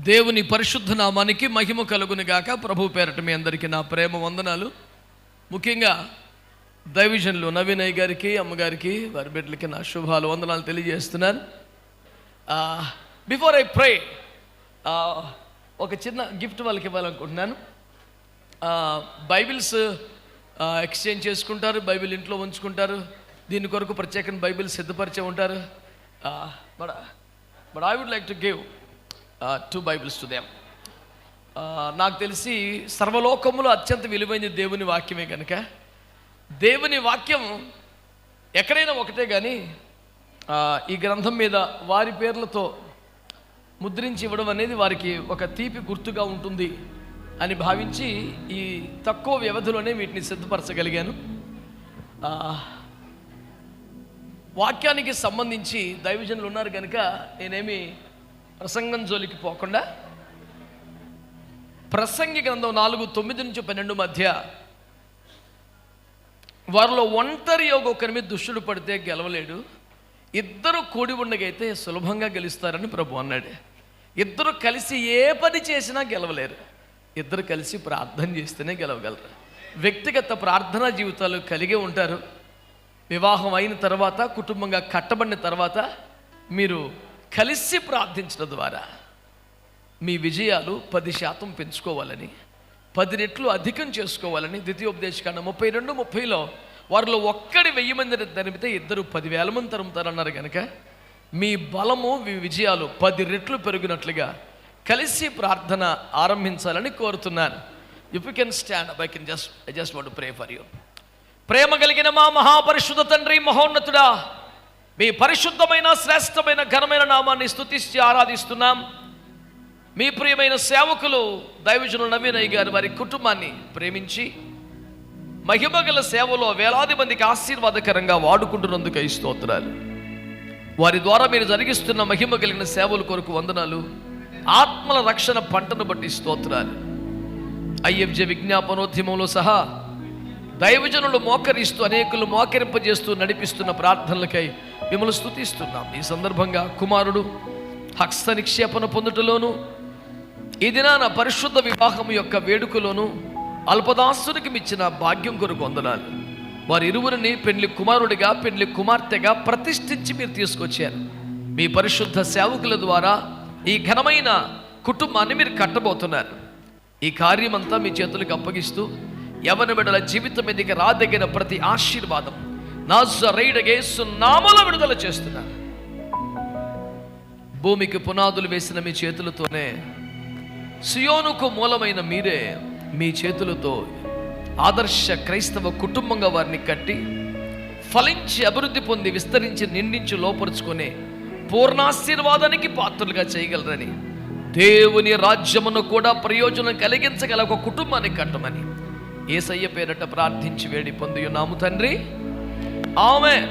దేవుని పరిశుద్ధ నామానికి మహిమ కలుగును గాక. ప్రభు పేరట మీ అందరికీ నా ప్రేమ వందనాలు. ముఖ్యంగా దైవజనులు నవీనయ్య గారికి, అమ్మగారికి, వారి బిడ్డలకి నా శుభాలు వందనాలు తెలియజేస్తున్నాను. బిఫోర్ ఐ ప్రే ఒక చిన్న గిఫ్ట్ వాళ్ళకి ఇవ్వాలనుకుంటున్నాను. బైబిల్స్ ఎక్స్చేంజ్ చేసుకుంటారు, బైబిల్ ఇంట్లో ఉంచుకుంటారు. దీని కొరకు ప్రత్యేకంగా బైబిల్ సిద్ధపరిచే ఉంటారు. But I would like to give 2 Bibles to them. నాకు తెలిసి సర్వలోకములో అత్యంత విలువైన దేవుని వాక్యమే కనుక దేవుని వాక్యం ఎక్కడైనా ఒకటే, కానీ ఈ గ్రంథం మీద వారి పేర్లతో ముద్రించి ఇవ్వడం అనేది వారికి ఒక తీపి గుర్తుగా ఉంటుంది అని భావించి ఈ తక్కువ వ్యవధిలోనే వీటిని సిద్ధపరచగలిగాను. వాక్యానికి సంబంధించి దైవజనులు ఉన్నారు కనుక నేనేమి ప్రసంగం జోలికి పోకుండా ప్రసంగి గ్రంథం 4:9-12 మధ్య వారిలో ఒంటరి ఒకరి మీద దుష్టుడు పడితే గెలవలేడు, ఇద్దరు కూడి ఉండగైతే సులభంగా గెలుస్తారని ప్రభు అన్నాడు. ఇద్దరు కలిసి ఏ పని చేసినా గెలవలేరు, ఇద్దరు కలిసి ప్రార్థన చేస్తేనే గెలవగలరు. వ్యక్తిగత ప్రార్థనా జీవితాలు కలిగి ఉంటారు. వివాహం అయిన తర్వాత, కుటుంబంగా కట్టబడిన తర్వాత మీరు కలిసి ప్రార్థించడం ద్వారా మీ విజయాలు 10% పెంచుకోవాలని, 10 రెట్లు అధికం చేసుకోవాలని ద్వితీయోపదేశకాండం 32:30లో వారిలో ఒక్కడి 1000 మందిని తరిమితే ఇద్దరు 10,000 మంది తరుముతారన్నారు. కనుక మీ బలము, మీ విజయాలు 10 రెట్లు పెరిగినట్లుగా కలిసి ప్రార్థన ఆరంభించాలని కోరుతున్నాను. If you can stand up, I just want to pray for you. ప్రేమ కలిగిన మా మహాపరిశుద్ధ తండ్రి, మహోన్నతుడా, మీ పరిశుద్ధమైన, శ్రేష్టమైన, ఘనమైన నామాన్ని స్తుతించి ఆరాధిస్తున్నాం. మీ ప్రియమైన సేవకులు దైవజనులు నవీనయ్య గారు వారి కుటుంబాన్ని ప్రేమించి మహిమగల సేవలో వేలాది మందికి ఆశీర్వాదకరంగా వాడుకుంటున్నందుకు స్తోత్రాలు. వారి ద్వారా మీరు జరిగిస్తున్న మహిమ కలిగిన సేవల కొరకు వందనాలు. ఆత్మల రక్షణ పంటను బట్టి స్తోత్రాలు. IFJ విజ్ఞాపనోద్యమంలో సహా దైవజనులు మోకరిస్తూ, అనేకులు మోకరింపజేస్తూ నడిపిస్తున్న ప్రార్థనలకై మిమ్మల్ని స్తుతిస్తున్నాం. ఈ సందర్భంగా కుమారుడు హస్త నిక్షేపణ పొందుటలోను, ఈ దినాన పరిశుద్ధ వివాహం యొక్క వేడుకలోను అల్పదాసునికి ఇచ్చిన భాగ్యం కొరకు వందనాలు. వారి ఇరువురిని పెండ్లి కుమారుడిగా, పెండ్లి కుమార్తెగా ప్రతిష్ఠించి మీరు తీసుకొచ్చారు. మీ పరిశుద్ధ సేవకుల ద్వారా ఈ ఘనమైన కుటుంబాన్ని మీరు కట్టబోతున్నారు. ఈ కార్యమంతా మీ చేతులకు అప్పగిస్తూ యవన బిడ్డల జీవితం మీదకి రాదగిన ప్రతి ఆశీర్వాదం నజరేయుడైన యేసు నామములో విడుదల చేస్తున్నారు. భూమికి పునాదులు వేసిన మీ చేతులతోనే, సియోనుకు మూలమైన మీరే మీ చేతులతో ఆదర్శ క్రైస్తవ కుటుంబంగా వారిని కట్టి ఫలించి అభివృద్ధి పొంది విస్తరించి నిండించి లోపరుచుకునే పూర్ణాశీర్వాదానికి పాత్రలుగా చేయగలరని, దేవుని రాజ్యమును కూడా ప్రయోజనం కలిగించగల ఒక కుటుంబాన్ని కట్టమని యేసయ్య పేరట ప్రార్థించి వేడి పొంది ఉన్నాము తండ్రి. ఆమేన్.